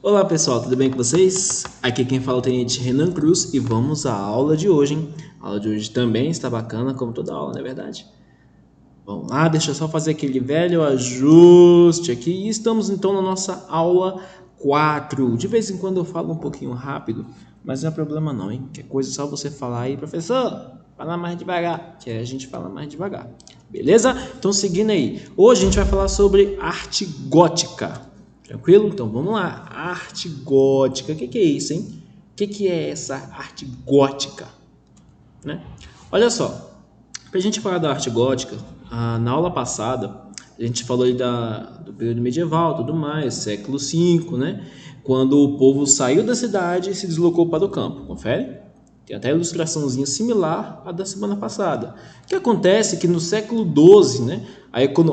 Olá pessoal, tudo bem com vocês? Aqui quem fala é o Tenente Renan Cruz e vamos à aula de hoje, hein? A aula de hoje também está bacana, como toda aula, não é verdade? Vamos lá, deixa eu só fazer aquele velho ajuste aqui e estamos então na nossa aula 4. De vez em quando eu falo um pouquinho rápido, mas não é problema não, hein? Que coisa é só você falar aí, professor, fala mais devagar, que aí a gente fala mais devagar. Beleza? Então seguindo aí, hoje a gente vai falar sobre arte gótica. Tranquilo? Então vamos lá. Arte gótica. O que é isso, hein? O que é essa arte gótica? Né? Olha só, para a gente falar da arte gótica, na aula passada a gente falou aí do período medieval, tudo mais, século V, né? Quando o povo saiu da cidade e se deslocou para o campo. Confere? Tem até ilustraçãozinha similar à da semana passada. O que acontece é que no século XII, né,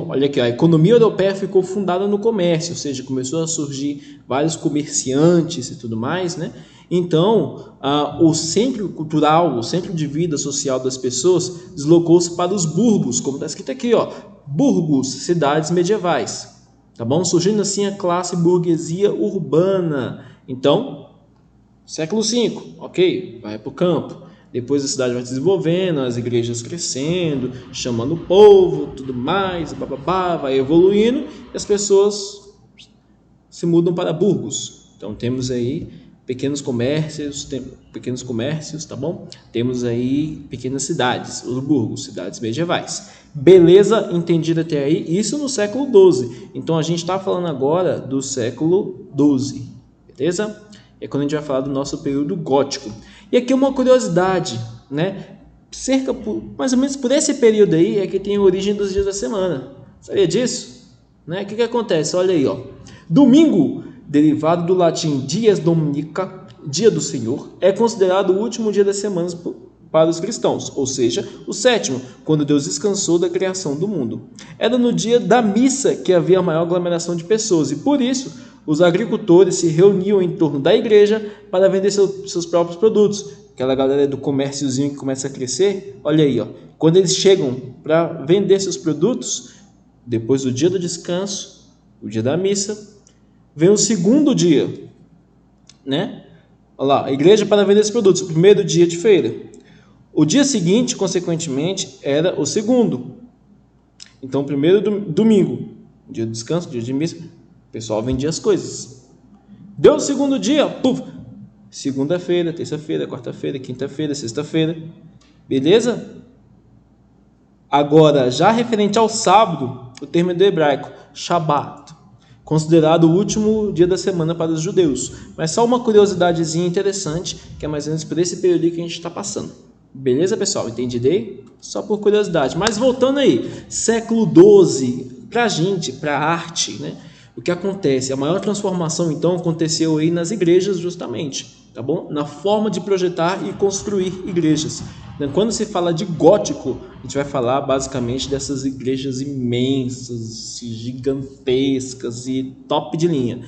olha aqui, a economia europeia ficou fundada no comércio, ou seja, começou a surgir vários comerciantes e tudo mais, né? Então, o centro cultural, o centro de vida social das pessoas deslocou-se para os burgos, como está escrito aqui, ó, burgos, cidades medievais, tá bom? Surgindo assim a classe burguesia urbana. Então, século V, ok, vai para o campo. Depois a cidade vai se desenvolvendo, as igrejas crescendo, chamando o povo, tudo mais, bababá, vai evoluindo e as pessoas se mudam para burgos. Então temos aí pequenos comércios, tá bom? Temos aí pequenas cidades, os burgos, cidades medievais. Beleza? Entendido até aí? Isso no século XII. Então a gente está falando agora do século XII, beleza? É quando a gente vai falar do nosso período gótico. E aqui uma curiosidade, né? Mais ou menos por esse período aí é que tem a origem dos dias da semana. Sabia disso? Né? O que acontece? Olha aí, ó. Domingo, derivado do latim dies dominica, dia do Senhor, é considerado o último dia das semanas para os cristãos, ou seja, o sétimo, quando Deus descansou da criação do mundo. Era no dia da missa que havia a maior aglomeração de pessoas e por isso os agricultores se reuniam em torno da igreja para vender seus próprios produtos. Aquela galera do comérciozinho que começa a crescer, olha aí, ó, quando eles chegam para vender seus produtos, depois do dia do descanso, o dia da missa, vem o segundo dia, né? Olha lá, a igreja para vender esses produtos, o primeiro dia de feira. O dia seguinte, consequentemente, era o segundo. Então, o primeiro domingo, dia do descanso, dia de missa, o pessoal vendia as coisas. Deu o segundo dia, puf, segunda-feira, terça-feira, quarta-feira, quinta-feira, sexta-feira, beleza? Agora, já referente ao sábado, o termo é do hebraico, Shabat, considerado o último dia da semana para os judeus. Mas só uma curiosidadezinha interessante, que é mais ou menos por esse período que a gente está passando. Beleza, pessoal? Entendi? Só por curiosidade. Mas voltando aí, século XII, para a gente, para a arte, né? O que acontece? A maior transformação, então, aconteceu aí nas igrejas, justamente, tá bom? Na forma de projetar e construir igrejas. Quando se fala de gótico, a gente vai falar basicamente dessas igrejas imensas, gigantescas e top de linha.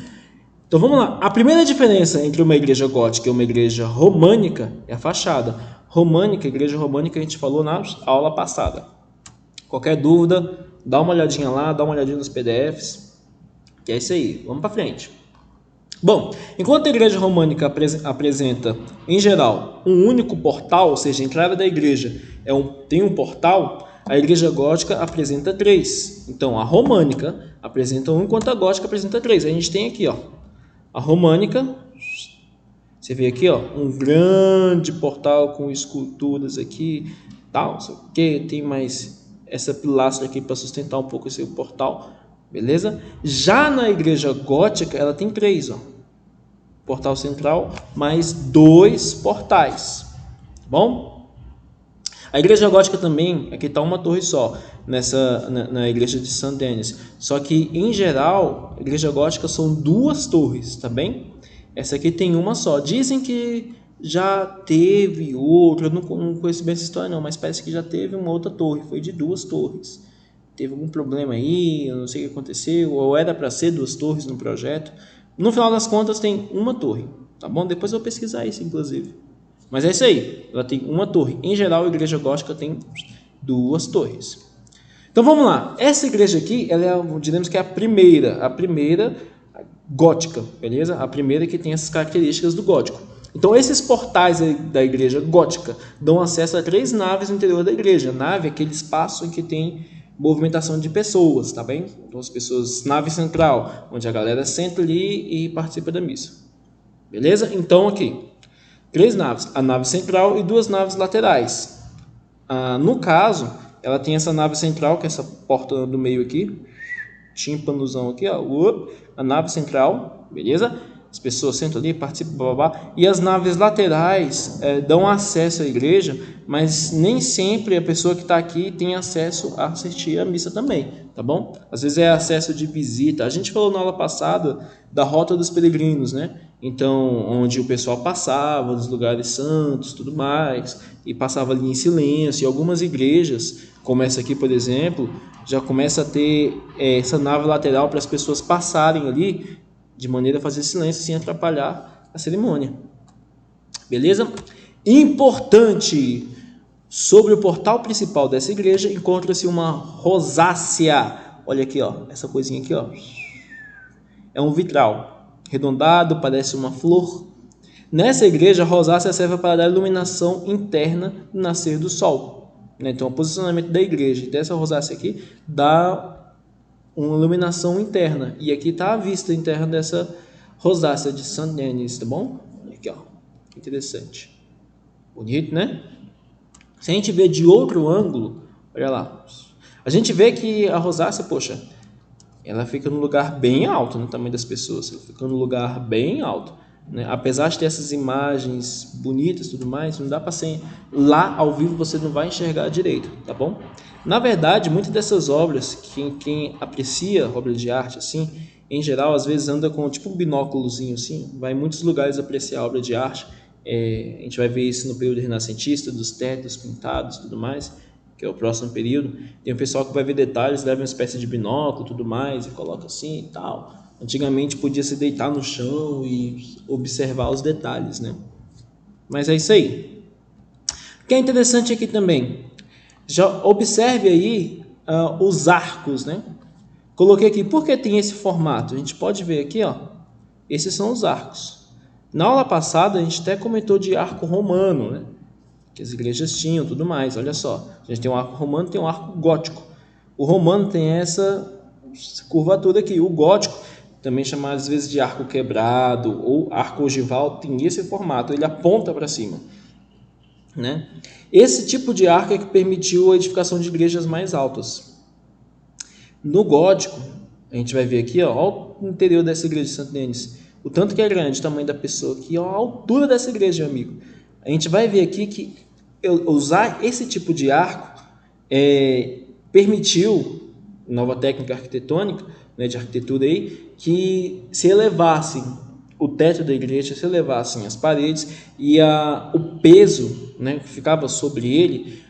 Então vamos lá. A primeira diferença entre uma igreja gótica e uma igreja românica é a fachada. Românica, igreja românica, a gente falou na aula passada. Qualquer dúvida, dá uma olhadinha lá, dá uma olhadinha nos PDFs, que é isso aí. Vamos para frente. Bom, enquanto a igreja românica apresenta, em geral, um único portal, ou seja, a entrada da igreja tem um portal, a igreja gótica apresenta 3. Então, a românica apresenta 1, enquanto a gótica apresenta 3. A gente tem aqui, ó, a românica, você vê aqui, ó, um grande portal com esculturas aqui, tal, não sei o que, tem mais essa pilastra aqui para sustentar um pouco esse portal, beleza? Já na igreja gótica, ela tem 3, ó, portal central, mais 2 portais, tá bom? A igreja gótica também, aqui está uma torre só, na igreja de Saint-Denis, só que em geral, a igreja gótica são 2 torres, tá bem? Essa aqui tem uma só. Dizem que já teve outra, eu não conheço bem essa história não, mas parece que já teve uma outra torre, foi de 2 torres. Teve algum problema aí, eu não sei o que aconteceu, ou era para ser 2 torres no projeto. No final das contas tem uma torre, tá bom? Depois eu vou pesquisar isso, inclusive. Mas é isso aí, ela tem uma torre. Em geral, a igreja gótica tem 2 torres. Então vamos lá, essa igreja aqui, ela é, diremos que é a primeira gótica, beleza? A primeira que tem essas características do gótico. Então, esses portais da igreja gótica dão acesso a 3 naves no interior da igreja. Nave é aquele espaço em que tem movimentação de pessoas, tá bem? Então, as pessoas, nave central, onde a galera senta ali e participa da missa. Beleza? Então, aqui, 3 naves, a nave central e 2 naves laterais. No caso, ela tem essa nave central, que é essa porta do meio aqui, tímpanosão aqui, ó, a nave central, beleza? As pessoas sentam ali, participam, blá, blá, blá. E as naves laterais dão acesso à igreja, mas nem sempre a pessoa que está aqui tem acesso a assistir a missa também, tá bom? Às vezes é acesso de visita. A gente falou na aula passada da Rota dos Peregrinos, né? Então, onde o pessoal passava nos lugares santos, tudo mais, e passava ali em silêncio. E algumas igrejas, como essa aqui, por exemplo, já começa a ter essa nave lateral para as pessoas passarem ali de maneira a fazer silêncio sem atrapalhar a cerimônia. Beleza? Importante, sobre o portal principal dessa igreja encontra-se uma rosácea. Olha aqui, ó, essa coisinha aqui, ó. É um vitral arredondado, parece uma flor. Nessa igreja, a rosácea serve para dar iluminação interna do nascer do sol. Então, o posicionamento da igreja dessa rosácea aqui dá uma iluminação interna. E aqui está a vista interna dessa rosácea de Saint Denis, tá bom? Aqui, ó. Interessante. Bonito, né? Se a gente ver de outro ângulo, olha lá. A gente vê que a rosácea, poxa, ela fica no lugar bem alto no tamanho das pessoas. Ela fica no lugar bem alto, né? Apesar de ter essas imagens bonitas e tudo mais, não dá para ser lá ao vivo, você não vai enxergar direito, tá bom? Na verdade, muitas dessas obras, quem aprecia obra de arte assim, em geral, às vezes anda com tipo um binóculozinho assim, vai em muitos lugares apreciar obra de arte. A gente vai ver isso no período renascentista, dos tetos pintados e tudo mais, que é o próximo período. Tem um pessoal que vai ver detalhes, leva uma espécie de binóculo e tudo mais, e coloca assim e tal. Antigamente podia se deitar no chão e observar os detalhes, né? Mas é isso aí. O que é interessante aqui também, já observe aí os arcos, né? Coloquei aqui, por que tem esse formato? A gente pode ver aqui, ó, esses são os arcos. Na aula passada a gente até comentou de arco romano, né? Que as igrejas tinham, tudo mais. Olha só, a gente tem um arco romano, tem um arco gótico. O romano tem essa curvatura aqui. O gótico, também chamado às vezes de arco quebrado ou arco ogival, tem esse formato, ele aponta para cima, né? Esse tipo de arco é que permitiu a edificação de igrejas mais altas. No gótico, a gente vai ver aqui, ó, o interior dessa igreja de Santo Denis, o tanto que é grande o tamanho da pessoa aqui, ó, a altura dessa igreja, meu amigo. A gente vai ver aqui que usar esse tipo de arco permitiu, nova técnica arquitetônica, né, de arquitetura aí, que se elevassem o teto da igreja, se elevassem as paredes e o peso, né, que ficava sobre ele,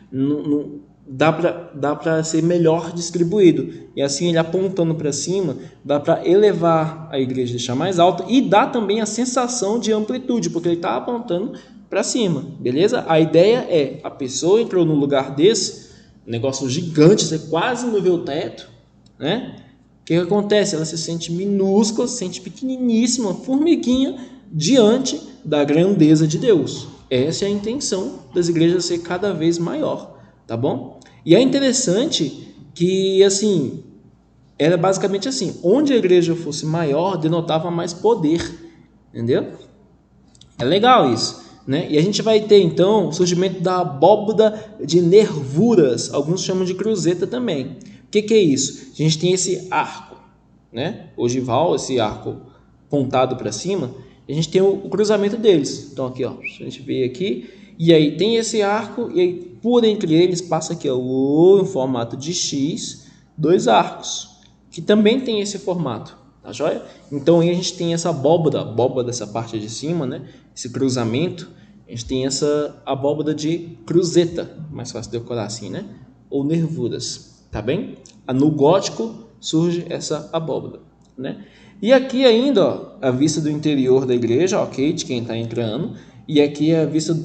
dá para ser melhor distribuído. E assim, ele apontando para cima, dá para elevar a igreja, deixar mais alta e dá também a sensação de amplitude, porque ele está apontando para cima, beleza? A ideia é, a pessoa entrou num lugar desse, negócio gigante, você quase não vê o teto, né? O que acontece? Ela se sente minúscula, se sente pequeniníssima, formiguinha, diante da grandeza de Deus. Essa é a intenção das igrejas ser cada vez maior, tá bom? E é interessante que, assim, era basicamente assim, onde a igreja fosse maior, denotava mais poder, entendeu? É legal isso, né? E a gente vai ter, então, o surgimento da abóbada de nervuras, alguns chamam de cruzeta também. O que é isso? A gente tem esse arco, né? Ogival, esse arco pontado para cima, a gente tem o cruzamento deles. Então, aqui, ó, a gente vê aqui, e aí tem esse arco, e aí por entre eles passa aqui, ó, em formato de X, 2 arcos, que também tem esse formato, tá joia? Então aí a gente tem essa abóbada dessa parte de cima, né? Esse cruzamento, a gente tem essa abóbada de cruzeta, mais fácil decorar assim, né? Ou nervuras, tá bem? No gótico surge essa abóbada, né? E aqui ainda, ó, a vista do interior da igreja, ok, de quem está entrando, e aqui é a vista,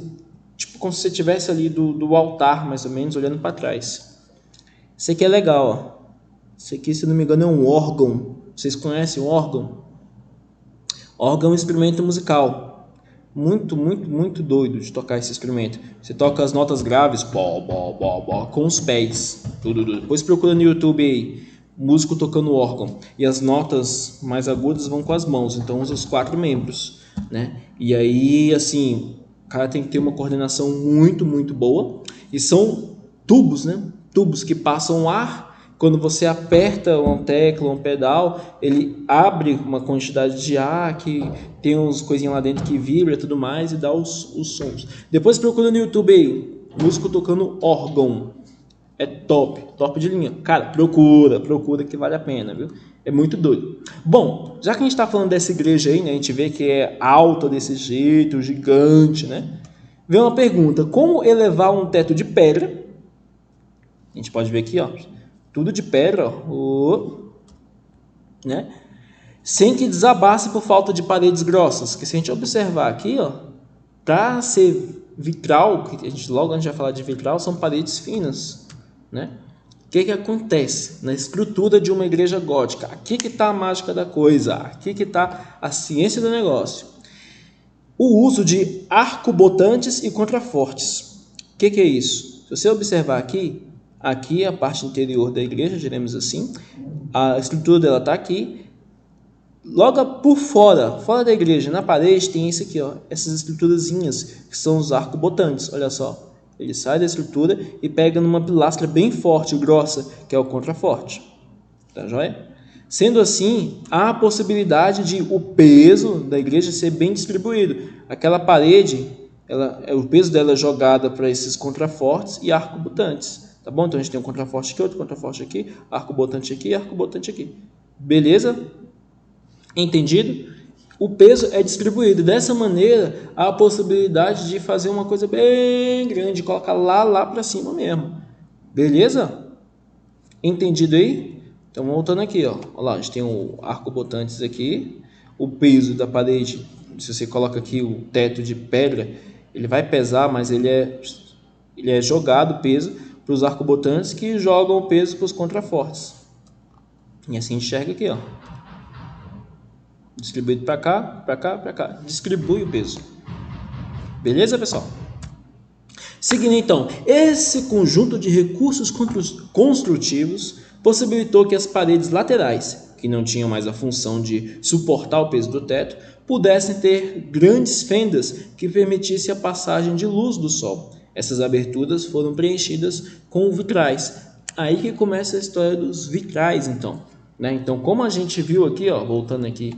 tipo como se você estivesse ali do altar, mais ou menos, olhando para trás. Isso aqui é legal, ó. Isso aqui, se não me engano, é um órgão. Vocês conhecem o órgão? Órgão é um instrumento musical. Muito, muito, muito doido de tocar esse instrumento. Você toca as notas graves, bó, bó, bó, bó, com os pés. Tudo. Depois procura no YouTube aí, músico tocando órgão. E as notas mais agudas vão com as mãos. Então usa os 4 membros, né? E aí, assim, o cara tem que ter uma coordenação muito, muito boa. E são tubos, né? Tubos que passam ar. Quando você aperta uma tecla, um pedal, ele abre uma quantidade de ar que tem uns coisinhas lá dentro que vibra e tudo mais e dá os sons. Depois procura no YouTube aí, músico tocando órgão. É top, top de linha. Cara, procura que vale a pena, viu? É muito doido. Bom, já que a gente está falando dessa igreja aí, né? A gente vê que é alta desse jeito, gigante, né? Vem uma pergunta, como elevar um teto de pedra? A gente pode ver aqui, ó. Tudo de pedra, ó, né? Sem que desabasse por falta de paredes grossas. Que se a gente observar aqui, ó, para ser vitral, que a gente logo antes vai falar de vitral, são paredes finas, né? O que acontece na estrutura de uma igreja gótica? Aqui que está a mágica da coisa, aqui que está a ciência do negócio. O uso de arcobotantes e contrafortes. O que é isso? Se você observar aqui, aqui é a parte interior da igreja, diremos assim, a estrutura dela está aqui. Logo por fora da igreja, na parede, tem isso aqui, ó, essas estruturazinhas, que são os arcobotantes, olha só. Ele sai da estrutura e pega numa pilastra bem forte, grossa, que é o contraforte. Tá joia? Sendo assim, há a possibilidade de o peso da igreja ser bem distribuído. Aquela parede, o peso dela é jogado para esses contrafortes e arcobotantes. Tá bom? Então a gente tem um contraforte aqui, outro contraforte aqui, arcobotante aqui e arcobotante aqui. Beleza? Entendido? O peso é distribuído. Dessa maneira, há a possibilidade de fazer uma coisa bem grande, colocar lá para cima mesmo. Beleza? Entendido aí? Então, voltando aqui, ó. Olha lá, a gente tem o arcobotantes aqui. O peso da parede, se você coloca aqui o teto de pedra, ele vai pesar, mas ele é jogado o peso para os arcobotantes que jogam o peso para os contrafortes. E assim enxerga aqui, ó. Distribuído para cá, para cá, para cá. Distribui o peso. Beleza, pessoal? Seguindo então, esse conjunto de recursos construtivos possibilitou que as paredes laterais, que não tinham mais a função de suportar o peso do teto, pudessem ter grandes fendas que permitissem a passagem de luz do sol. Essas aberturas foram preenchidas com vitrais. Aí que começa a história dos vitrais, então. Né? Então, como a gente viu aqui, ó, voltando aqui,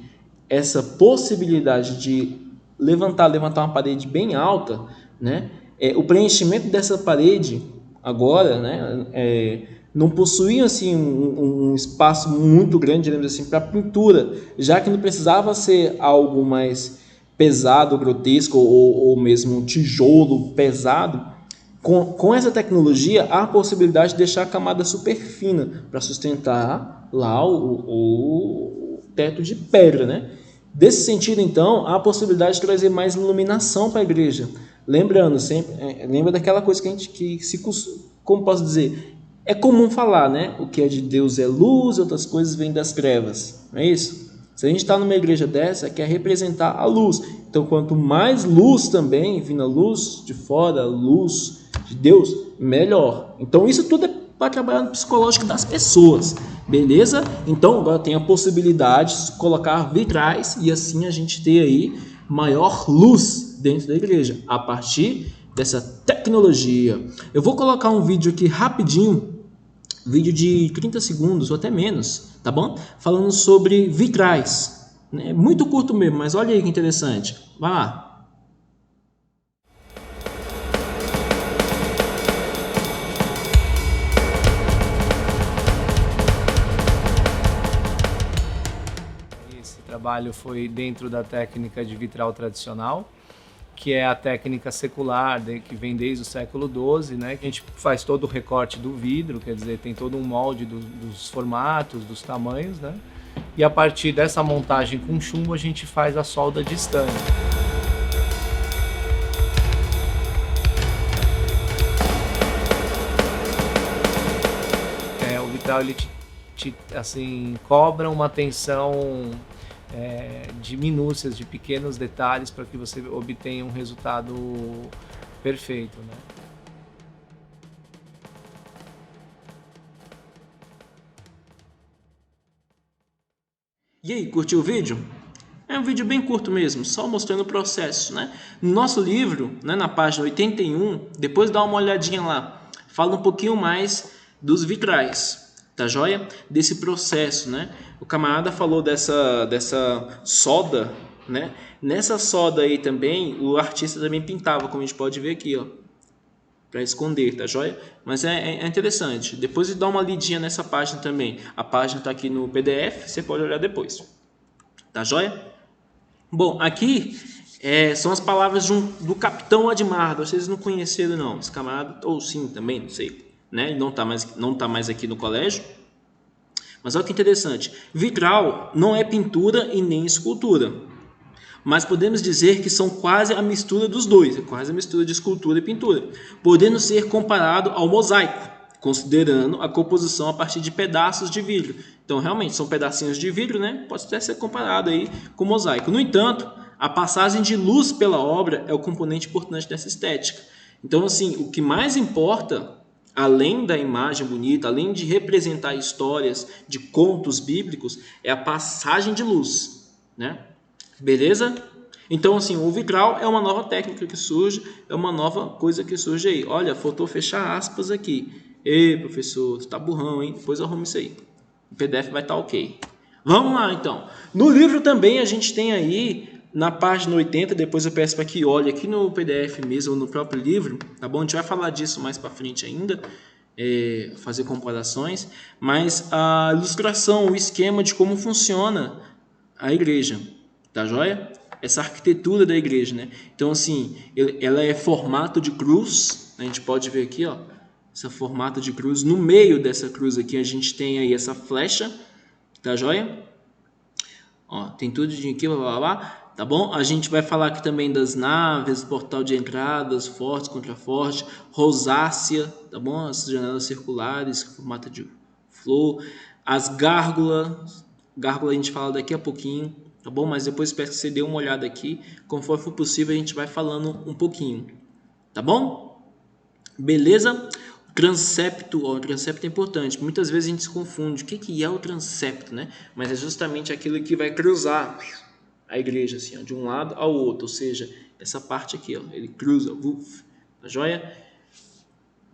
essa possibilidade de levantar uma parede bem alta, né? O preenchimento dessa parede agora, né? Não possuía assim um espaço muito grande, digamos assim, para pintura, já que não precisava ser algo mais pesado, grotesco ou mesmo um tijolo pesado. Com essa tecnologia, há a possibilidade de deixar a camada super fina para sustentar lá o teto de pedra, né? Desse sentido, então, há a possibilidade de trazer mais iluminação para a igreja. Lembrando, sempre, lembra daquela coisa como posso dizer, é comum falar, né? O que é de Deus é luz, outras coisas vêm das trevas, não é isso? Se a gente está numa igreja dessa, quer representar a luz. Então, quanto mais luz também, vindo a luz de fora, a luz de Deus, melhor. Então, isso tudo é para trabalhar no psicológico das pessoas, beleza? Então, agora tem a possibilidade de colocar vitrais e assim a gente ter aí maior luz dentro da igreja, a partir dessa tecnologia. Eu vou colocar um vídeo aqui rapidinho, vídeo de 30 segundos ou até menos, tá bom? Falando sobre vitrais. É muito curto mesmo, mas olha aí que interessante. Vai lá. Esse trabalho foi dentro da técnica de vitral tradicional, que é a técnica secular, que vem desde o século XII, né? A gente faz todo o recorte do vidro, quer dizer, tem todo um molde dos formatos, dos tamanhos, né? E a partir dessa montagem com chumbo, a gente faz a solda de estanho. O vitral, ele assim, cobra uma tensão de minúcias, de pequenos detalhes para que você obtenha um resultado perfeito, né? E aí, curtiu o vídeo? É um vídeo bem curto mesmo, só mostrando o processo, né? No nosso livro, né, na página 81, depois dá uma olhadinha lá, fala um pouquinho mais dos vitrais, tá joia? Desse processo, né? O camarada falou dessa soda, né? Nessa soda aí também, o artista também pintava, como a gente pode ver aqui, ó, para esconder, tá joia? Mas é interessante. Depois de dar uma lidinha nessa página também. A página está aqui no PDF, você pode olhar depois. Tá joia? Bom, aqui são as palavras do Capitão Admar. Vocês não conheceram não, esse camarada, ou sim também, não sei, né? Ele não tá mais aqui no colégio. Mas olha que interessante. Vitral não é pintura e nem escultura, mas podemos dizer que são quase a mistura dos dois, quase a mistura de escultura e pintura, podendo ser comparado ao mosaico, considerando a composição a partir de pedaços de vidro. Então, realmente, são pedacinhos de vidro, né? Pode até ser comparado aí com o mosaico. No entanto, a passagem de luz pela obra é o componente importante dessa estética. Então, assim, o que mais importa, além da imagem bonita, além de representar histórias de contos bíblicos, é a passagem de luz, né? Beleza? Então, assim, o vitral é uma nova técnica que surge, é uma nova coisa que surge aí. Olha, faltou fechar aspas aqui. Ei, professor, você tá burrão, hein? Depois arruma isso aí. O PDF vai estar ok. Vamos lá, então. No livro também a gente tem aí, na página 80, depois eu peço para que olhe aqui no PDF mesmo, ou no próprio livro, tá bom? A gente vai falar disso mais para frente ainda, fazer comparações, mas a ilustração, o esquema de como funciona a igreja. Tá joia? Essa arquitetura da igreja, né? Então, assim, ela é formato de cruz. A gente pode ver aqui, ó, esse formato de cruz. No meio dessa cruz aqui, a gente tem aí essa flecha, tá joia? Ó, tem tudo de aqui, blá, blá, blá, tá bom? A gente vai falar aqui também das naves, portal de entradas, forte, contraforte, rosácea, tá bom? As janelas circulares, formato de flor, as gárgulas, gárgula a gente fala daqui a pouquinho, tá bom? Mas depois peço que você dê uma olhada aqui, conforme for possível a gente vai falando um pouquinho, tá bom? Beleza? O transepto, ó, o transepto é importante, muitas vezes a gente se confunde, o que é o transepto, né? Mas é justamente aquilo que vai cruzar a igreja, assim, ó, de um lado ao outro, ou seja, essa parte aqui, ó, ele cruza, tá joia?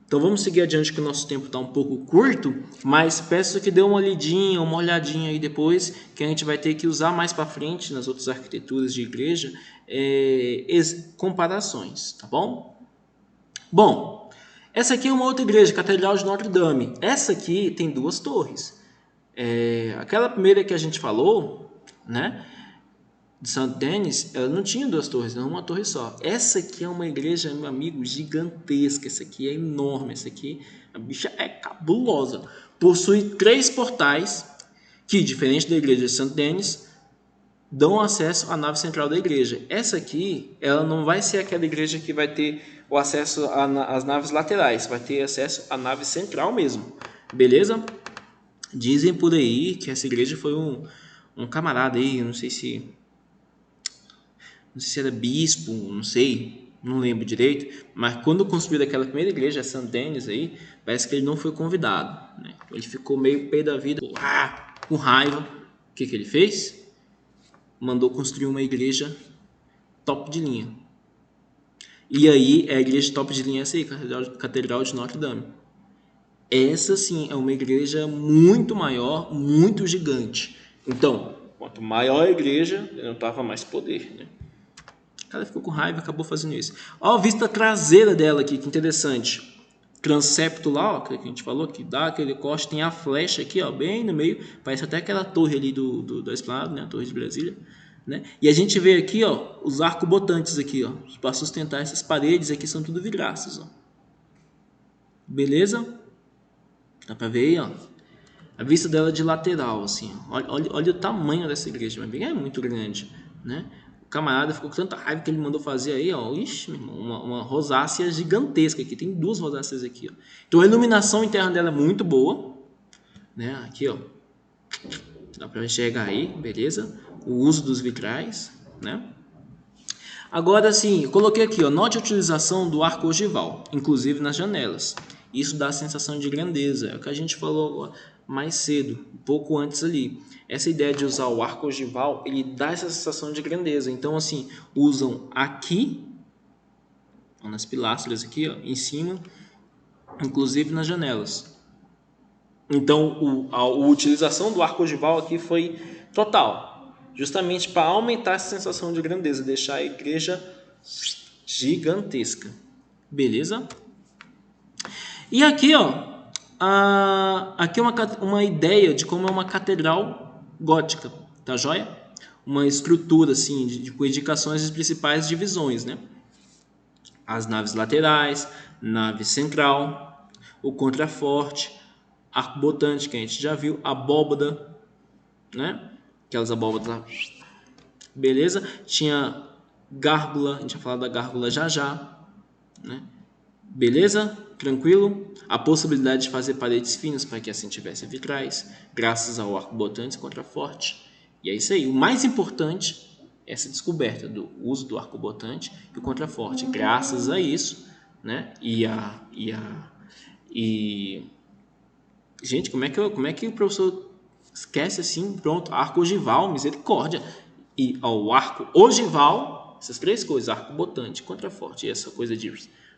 Então vamos seguir adiante que o nosso tempo está um pouco curto, mas peço que dê uma lidinha, uma olhadinha aí depois, que a gente vai ter que usar mais para frente nas outras arquiteturas de igreja, comparações, tá bom? Bom, essa aqui é uma outra igreja, Catedral de Notre Dame. Essa aqui tem duas torres. Aquela primeira que a gente falou, né, de Saint-Denis, ela não tinha duas torres, não, uma torre só. Essa aqui é uma igreja, meu amigo, gigantesca. Essa aqui é enorme. Essa aqui, a bicha é cabulosa. Possui 3 portais que, diferente da igreja de Saint-Denis, dão acesso à nave central da igreja. Essa aqui, ela não vai ser aquela igreja que vai ter o acesso às naves laterais, vai ter acesso à nave central mesmo. Beleza? Dizem por aí que essa igreja foi um camarada aí, não sei se era bispo, não sei, não lembro direito, mas quando construíram aquela primeira igreja, a Saint-Denis aí, parece que ele não foi convidado, né? Ele ficou meio pé da vida, com raiva. O que ele fez? Mandou construir uma igreja top de linha. E aí, a igreja top de linha é essa aí, Catedral de Notre Dame. Essa sim é uma igreja muito maior, muito gigante. Então, quanto maior a igreja, não tava mais poder, né? O cara ficou com raiva e acabou fazendo isso. Ó a vista traseira dela aqui, que interessante. Transepto lá, ó, que a gente falou, que dá aquele corte, tem a flecha aqui, ó, bem no meio. Parece até aquela torre ali da Esplanada, né? A Torre de Brasília. Né? E a gente vê aqui, ó, os arcobotantes aqui, ó, para sustentar essas paredes aqui, são tudo vidraças, ó. Beleza? Dá para ver aí, ó. A vista dela de lateral, assim, ó. Olha o tamanho dessa igreja, mas bem, é muito grande, né? O camarada ficou com tanta raiva que ele mandou fazer aí, ó. Ixi, meu irmão, uma rosácea gigantesca aqui. Tem 2 rosáceas aqui, ó. Então a iluminação interna dela é muito boa, né? Aqui, ó. Dá para enxergar aí, beleza? o uso dos vitrais, né? Agora sim, eu coloquei aqui, ó, note a utilização do arco ogival, inclusive nas janelas. Isso dá a sensação de grandeza, é o que a gente falou mais cedo, um pouco antes ali. Essa ideia de usar o arco ogival, ele dá essa sensação de grandeza. Então, assim, usam aqui, nas pilastras aqui, ó, em cima, inclusive nas janelas. Então, a utilização do arco ogival aqui foi total, justamente para aumentar essa sensação de grandeza, deixar a igreja gigantesca. Beleza? E aqui, ó, aqui é uma ideia de como é uma catedral gótica, tá joia? Uma estrutura assim, com indicações das principais divisões, né? As naves laterais, nave central, o contraforte, arco-botante, que a gente já viu, abóbada, né? Aquelas abóbadas lá. Beleza? Tinha gárgula, a gente vai falar da gárgula já, né? Beleza? Tranquilo? A possibilidade de fazer paredes finas para que assim tivesse vitrais, graças ao arco-botante e contraforte. E é isso aí. O mais importante é essa descoberta do uso do arco-botante e o contraforte. Graças a isso, né? Gente, como é que o professor esquece assim? Pronto, arco ogival, misericórdia. E ao arco ogival, essas três coisas, arco-botante, contraforte e essa coisa de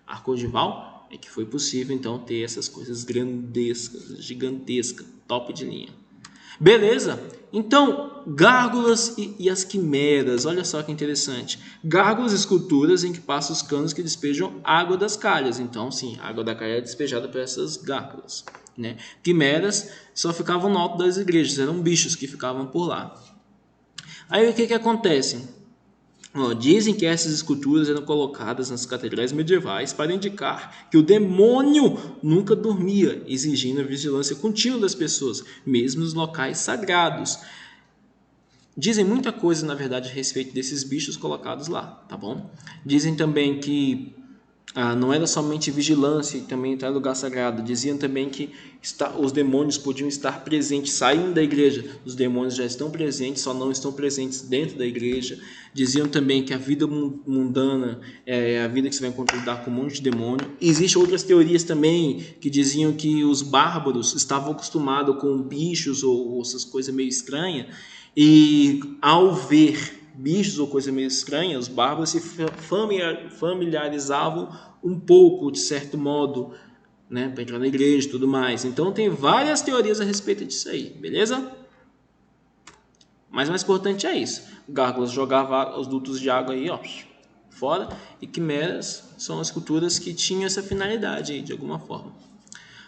arco ogival, é que foi possível então ter essas coisas grandescas, gigantescas, top de linha. Beleza? Então, gárgulas e as quimeras, olha só que interessante. Gárgulas, esculturas em que passam os canos que despejam água das calhas. Então, sim, a água da calha é despejada por essas gárgulas, né? Quimeras só ficavam no alto das igrejas, eram bichos que ficavam por lá. Aí o que acontece? Dizem que essas esculturas eram colocadas nas catedrais medievais para indicar que o demônio nunca dormia, exigindo a vigilância contínua das pessoas, mesmo nos locais sagrados. Dizem muita coisa, na verdade, a respeito desses bichos colocados lá, tá bom? Dizem também que não era somente vigilância e também entrar em lugar sagrado. Diziam também que os demônios podiam estar presentes saindo da igreja. Os demônios já estão presentes, só não estão presentes dentro da igreja. Diziam também que a vida mundana é a vida que você vai encontrar com um monte de demônio. Existem outras teorias também que diziam que os bárbaros estavam acostumados com bichos ou essas coisas meio estranhas. E ao ver bichos ou coisa meio estranha, os bárbaros se familiarizavam um pouco, de certo modo, né, para entrar na igreja e tudo mais. Então tem várias teorias a respeito disso aí, beleza? Mas o mais importante é isso. Gárgulas jogavam os dutos de água aí, ó, fora, e quimeras são esculturas que tinham essa finalidade aí, de alguma forma.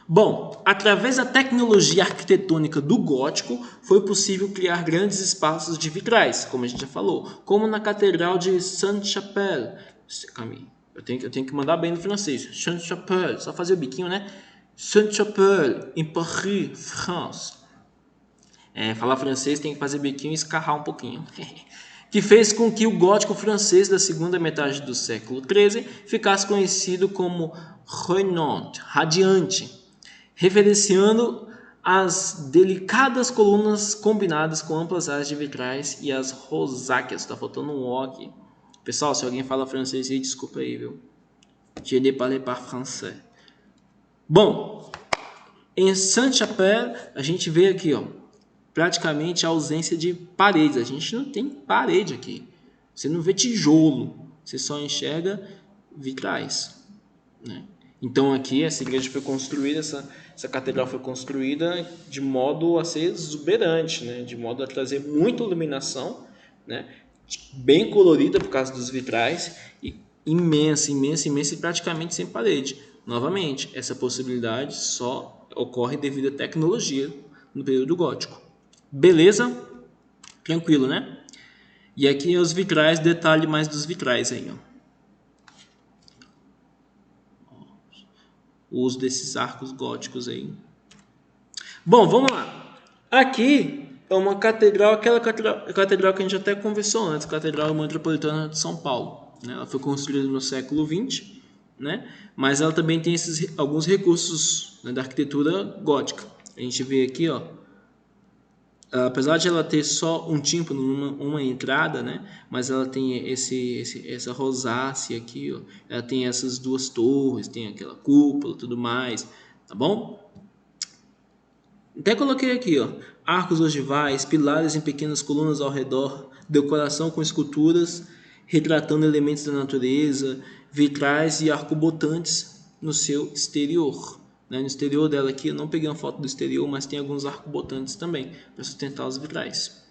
Bom, através da tecnologia arquitetônica do gótico, foi possível criar grandes espaços de vitrais, como a gente já falou, como na Catedral de Sainte-Chapelle. Eu tenho que mandar bem no francês. Sainte-Chapelle, só fazer o biquinho, né? Sainte-Chapelle, em Paris, France. Falar francês tem que fazer biquinho e escarrar um pouquinho. Que fez com que o gótico francês da segunda metade do século XIII ficasse conhecido como Rayonnant, radiante, referenciando as delicadas colunas combinadas com amplas áreas de vitrais e as rosáceas. Tá faltando um O aqui. Pessoal, se alguém fala francês aí, desculpa aí, viu? Je ne parle pas français. Bom, em Sainte-Chapelle, a gente vê aqui, ó, praticamente a ausência de paredes. A gente não tem parede aqui. Você não vê tijolo. Você só enxerga vitrais, né? Então aqui essa igreja foi construída, essa catedral foi construída de modo a ser exuberante, né? De modo a trazer muita iluminação, né? Bem colorida por causa dos vitrais, e imensa e praticamente sem parede. Novamente, essa possibilidade só ocorre devido à tecnologia no período gótico. Beleza? Tranquilo, né? E aqui os vitrais, detalhe mais dos vitrais aí, ó. O uso desses arcos góticos aí. Bom, vamos lá. Aqui é uma catedral, aquela catedral que a gente até conversou antes, Catedral Metropolitana de São Paulo, né? Ela foi construída no século XX, né? Mas ela também tem alguns recursos, né, da arquitetura gótica. A gente vê aqui, ó, apesar de ela ter só um tímpano, uma entrada, né? Mas ela tem essa rosácea aqui, ó. Ela tem essas duas torres, tem aquela cúpula, tudo mais, tá bom? Até coloquei aqui, ó, arcos ogivais, pilares em pequenas colunas ao redor, decoração com esculturas retratando elementos da natureza, vitrais e arcobotantes no seu exterior. No exterior dela aqui, eu não peguei uma foto do exterior, mas tem alguns arcobotantes também para sustentar os vitrais.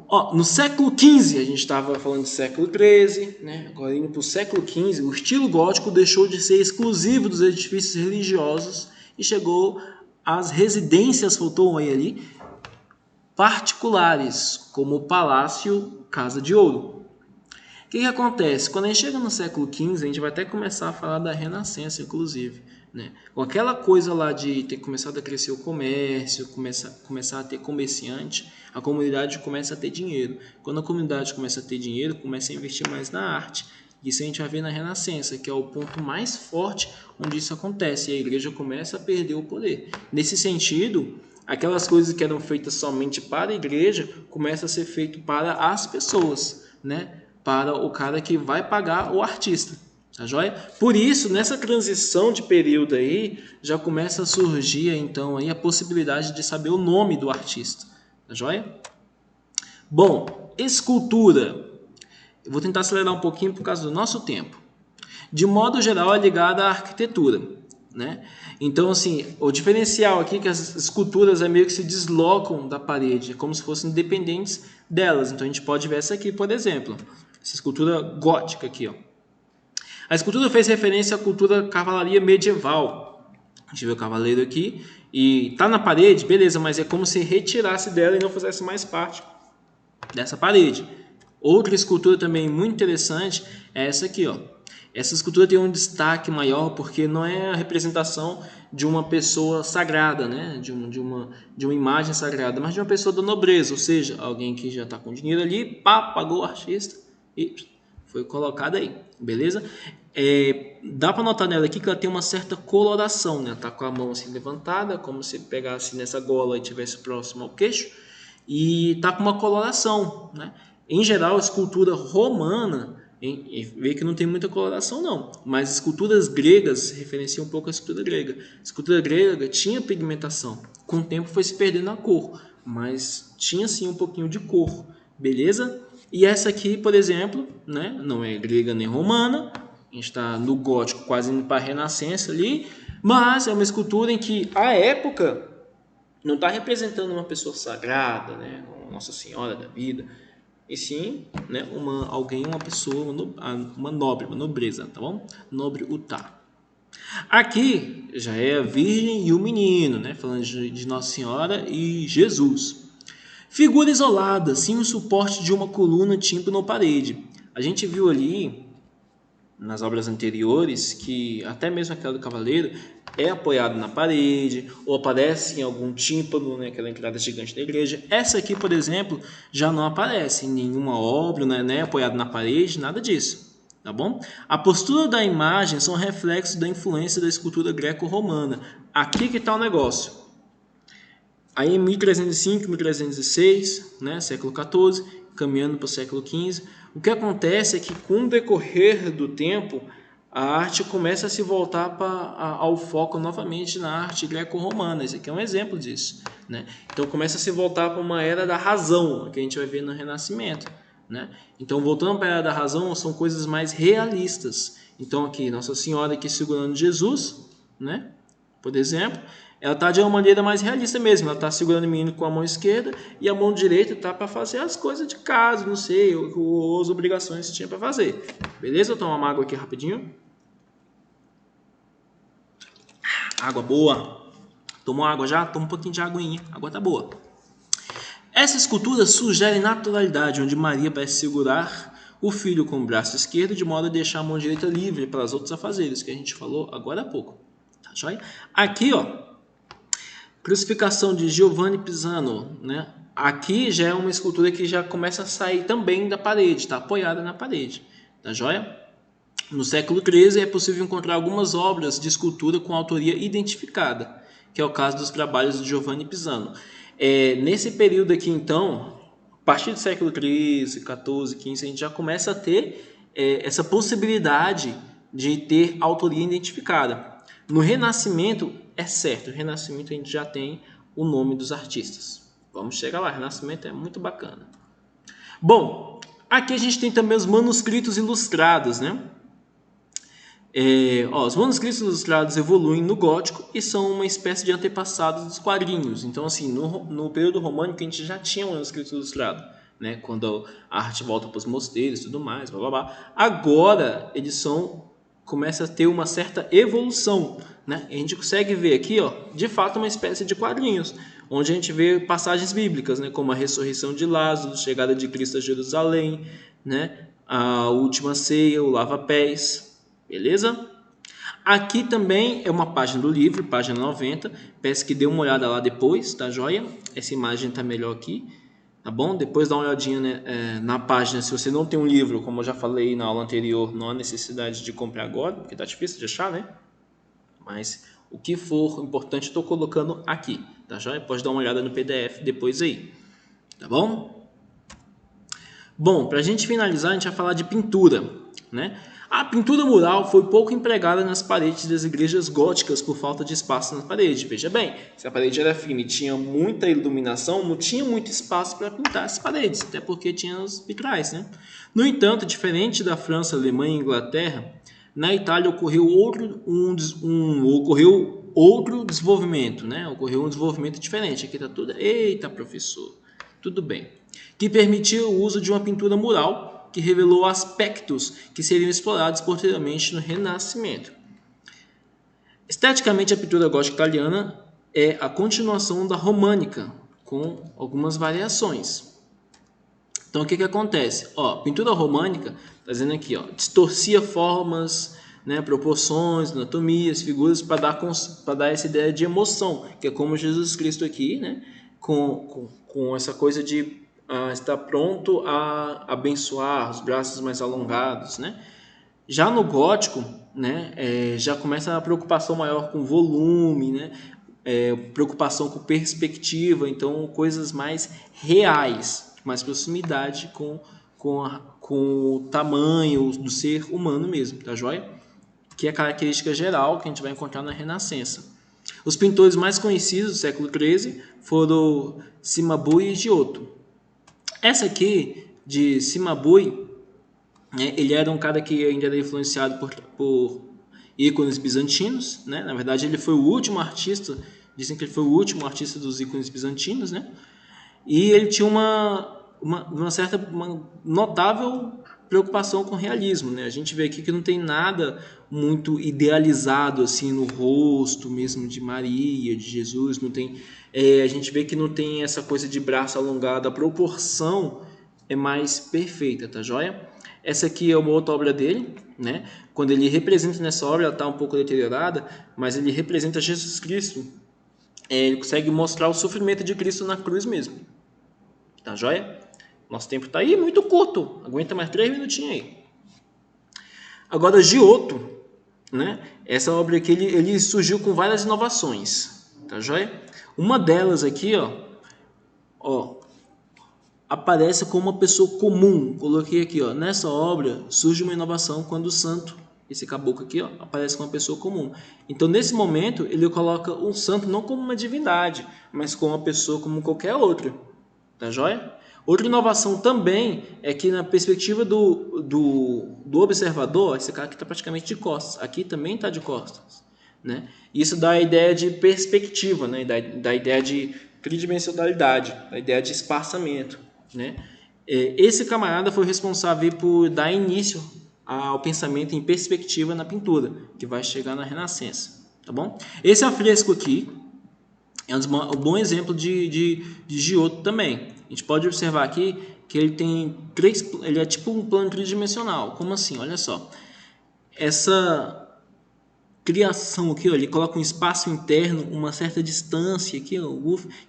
Ó, no século XV, a gente estava falando do século XIII, né? Agora indo para o século XV, o estilo gótico deixou de ser exclusivo dos edifícios religiosos e chegou às residências, faltou aí ali, particulares, como o Palácio Casa de Ouro. O que acontece? Quando a gente chega no século XV, a gente vai até começar a falar da Renascença, inclusive. Né? Com aquela coisa lá de ter começado a crescer o comércio, começar a ter comerciante, a comunidade começa a ter dinheiro. Quando a comunidade começa a ter dinheiro, começa a investir mais na arte. Isso a gente vai ver na Renascença, que é o ponto mais forte onde isso acontece. E a igreja começa a perder o poder. Nesse sentido, aquelas coisas que eram feitas somente para a igreja, começam a ser feitas para as pessoas, né? Para o cara que vai pagar o artista, tá joia? Por isso, nessa transição de período aí, já começa a surgir então aí a possibilidade de saber o nome do artista, tá joia? Bom, escultura. Eu vou tentar acelerar um pouquinho por causa do nosso tempo. De modo geral, é ligada à arquitetura, né? Então, assim, o diferencial aqui é que as esculturas meio que se deslocam da parede, como se fossem independentes delas. Então, a gente pode ver essa aqui, por exemplo. Essa escultura gótica aqui, ó. A escultura fez referência à cultura cavalaria medieval. A gente vê o cavaleiro aqui e tá na parede, beleza, mas é como se retirasse dela e não fizesse mais parte dessa parede. Outra escultura também muito interessante é essa aqui, ó. Essa escultura tem um destaque maior porque não é a representação de uma pessoa sagrada, né? de uma imagem sagrada, mas de uma pessoa da nobreza, ou seja, alguém que já está com dinheiro ali, pá, pagou o artista e foi colocado aí, beleza? Dá para notar nela aqui que ela tem uma certa coloração, né? Tá com a mão assim levantada, como se pegasse nessa gola e tivesse próximo ao queixo, e tá com uma coloração, né? Em geral, a escultura romana vê que não tem muita coloração não, mas esculturas gregas referenciam um pouco a escultura grega. A escultura grega tinha pigmentação, com o tempo foi se perdendo a cor, mas tinha sim um pouquinho de cor, beleza? E essa aqui, por exemplo, né, não é grega nem romana, a gente está no gótico quase indo para a Renascença ali, mas é uma escultura em que a época não está representando uma pessoa sagrada, né, Nossa Senhora da Vida, e sim, né, uma pessoa, uma nobre, uma nobreza, tá bom? Nobre Utah. Aqui já é a Virgem e o Menino, né, falando de Nossa Senhora e Jesus. Figura isolada, sem o suporte de uma coluna, tímpano ou parede. A gente viu ali, nas obras anteriores, que até mesmo aquela do cavaleiro é apoiado na parede, ou aparece em algum tímpano, né, aquela entrada gigante da igreja. Essa aqui, por exemplo, já não aparece em nenhuma obra, né, é apoiado na parede, nada disso. Tá bom? A postura da imagem são reflexos da influência da escultura greco-romana. Aqui que está o negócio. Aí em 1305, 1306, né, século XIV, caminhando para o século XV, o que acontece é que com o decorrer do tempo, a arte começa a se voltar ao foco novamente na arte greco-romana. Esse aqui é um exemplo disso, né? Então começa a se voltar para uma era da razão, que a gente vai ver no Renascimento, né? Então voltando para a era da razão, são coisas mais realistas. Então aqui, Nossa Senhora aqui segurando Jesus, né? Por exemplo, ela está de uma maneira mais realista mesmo. Ela está segurando o menino com a mão esquerda e a mão direita está para fazer as coisas de casa, não sei, ou as obrigações que tinha para fazer. Beleza? Eu tomo uma água aqui rapidinho. Água boa. Tomou água já? Toma um pouquinho de aguinha. A água tá boa. Essa escultura sugere naturalidade, onde Maria parece segurar o filho com o braço esquerdo de modo a deixar a mão direita livre para os outros afazeres, que a gente falou agora há pouco. Tá joia? Aqui, ó. Crucificação de Giovanni Pisano, né? Aqui já é uma escultura que já começa a sair também da parede, está apoiada na parede, tá joia? No século XIII é possível encontrar algumas obras de escultura com autoria identificada, que é o caso dos trabalhos de Giovanni Pisano. Nesse período aqui, então, a partir do século XIII, XIV, XV, a gente já começa a ter essa possibilidade de ter autoria identificada. No Renascimento, é certo, no Renascimento a gente já tem o nome dos artistas. Vamos chegar lá, Renascimento é muito bacana. Bom, aqui a gente tem também os manuscritos ilustrados, né? Os manuscritos ilustrados evoluem no gótico e são uma espécie de antepassados dos quadrinhos. Então, assim, no período românico a gente já tinha um manuscrito ilustrado, né? Quando a arte volta para os mosteiros e tudo mais, blá, blá, blá. Agora eles começa a ter uma certa evolução, né? A gente consegue ver aqui, de fato, uma espécie de quadrinhos, onde a gente vê passagens bíblicas, né? Como a ressurreição de Lázaro, a chegada de Cristo a Jerusalém, né? A última ceia, o lava-pés. Beleza? Aqui também é uma página do livro, página 90. Peço que dê uma olhada lá depois, tá joia? Essa imagem tá melhor aqui, tá bom? Depois dá uma olhadinha, né, na página. Se você não tem um livro, como eu já falei na aula anterior, não há necessidade de comprar agora, porque tá difícil de achar, né? Mas o que for importante eu tô colocando aqui, tá joia? Pode dar uma olhada no PDF depois aí, tá bom? Bom, pra gente finalizar, a gente vai falar de pintura, né? A pintura mural foi pouco empregada nas paredes das igrejas góticas por falta de espaço na parede. Veja bem, se a parede era fina e tinha muita iluminação, não tinha muito espaço para pintar as paredes, até porque tinha os vitrais, né? No entanto, diferente da França, Alemanha e Inglaterra, na Itália ocorreu outro desenvolvimento, né? Ocorreu um desenvolvimento diferente. Aqui está tudo. Eita, professor, tudo bem. Que permitiu o uso de uma pintura mural que revelou aspectos que seriam explorados posteriormente no Renascimento. Esteticamente, a pintura gótica italiana é a continuação da românica, com algumas variações. Então, o que acontece? Pintura românica, está dizendo aqui, distorcia formas, né, proporções, anatomias, figuras, para dar essa ideia de emoção, que é como Jesus Cristo aqui, né, com essa coisa de está pronto a abençoar, os braços mais alongados, né? Já no gótico, né, já começa a preocupação maior com volume, né? Preocupação com perspectiva, então coisas mais reais, mais proximidade com o tamanho do ser humano mesmo, tá joia? Que é a característica geral que a gente vai encontrar na Renascença. Os pintores mais conhecidos do século XIII foram Cimabue e Giotto. Essa aqui, de Cimabue, ele era um cara que ainda era influenciado por ícones bizantinos, né? Na verdade, ele foi o último artista, dizem que ele foi o último artista dos ícones bizantinos, né? E ele tinha uma notável preocupação com o realismo, né? A gente vê aqui que não tem nada muito idealizado assim no rosto mesmo de Maria, de Jesus, não tem, a gente vê que não tem essa coisa de braço alongado, a proporção é mais perfeita, tá joia? Essa aqui é uma outra obra dele, né? Quando ele representa nessa obra, ela está um pouco deteriorada, mas ele representa Jesus Cristo. Ele consegue mostrar o sofrimento de Cristo na cruz mesmo. Tá joia? Nosso tempo está aí muito curto. Aguenta mais 3 minutinhos aí. Agora, Giotto, né? Essa obra aqui, ele surgiu com várias inovações. Tá joia? Uma delas aqui, aparece como uma pessoa comum. Coloquei aqui, nessa obra surge uma inovação quando o santo, esse caboclo aqui, aparece como uma pessoa comum. Então, nesse momento, ele coloca um santo não como uma divindade, mas como uma pessoa como qualquer outra. Tá joia? Outra inovação também é que na perspectiva do observador, esse cara aqui está praticamente de costas, aqui também está de costas, né? Isso dá a ideia de perspectiva, né? Da ideia de tridimensionalidade, da ideia de espaçamento, né? Esse camarada foi responsável por dar início ao pensamento em perspectiva na pintura, que vai chegar na Renascença, tá bom? Esse afresco aqui é um bom exemplo de Giotto também. A gente pode observar aqui que ele é tipo um plano tridimensional. Como assim? Olha só. Essa criação aqui, ele coloca um espaço interno, uma certa distância aqui,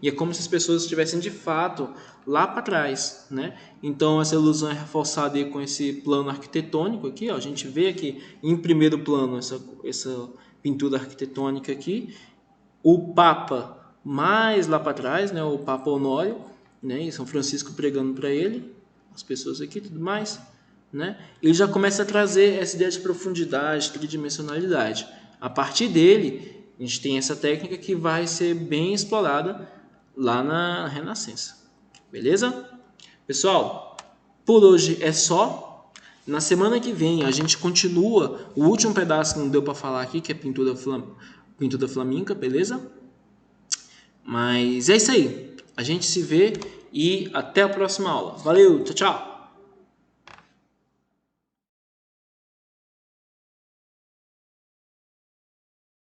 e é como se as pessoas estivessem de fato lá para trás, né? Então essa ilusão é reforçada aí com esse plano arquitetônico aqui, a gente vê aqui em primeiro plano essa pintura arquitetônica aqui. O Papa mais lá para trás, né, o Papa Honório, né, e São Francisco pregando para ele, as pessoas aqui e tudo mais, né, ele já começa a trazer essa ideia de profundidade, tridimensionalidade. A partir dele, a gente tem essa técnica que vai ser bem explorada lá na Renascença. Beleza? Pessoal, por hoje é só. Na semana que vem a gente continua o último pedaço que não deu para falar aqui, que é pintura flamenca, beleza? Mas é isso aí. A gente se vê e até a próxima aula. Valeu, tchau, tchau!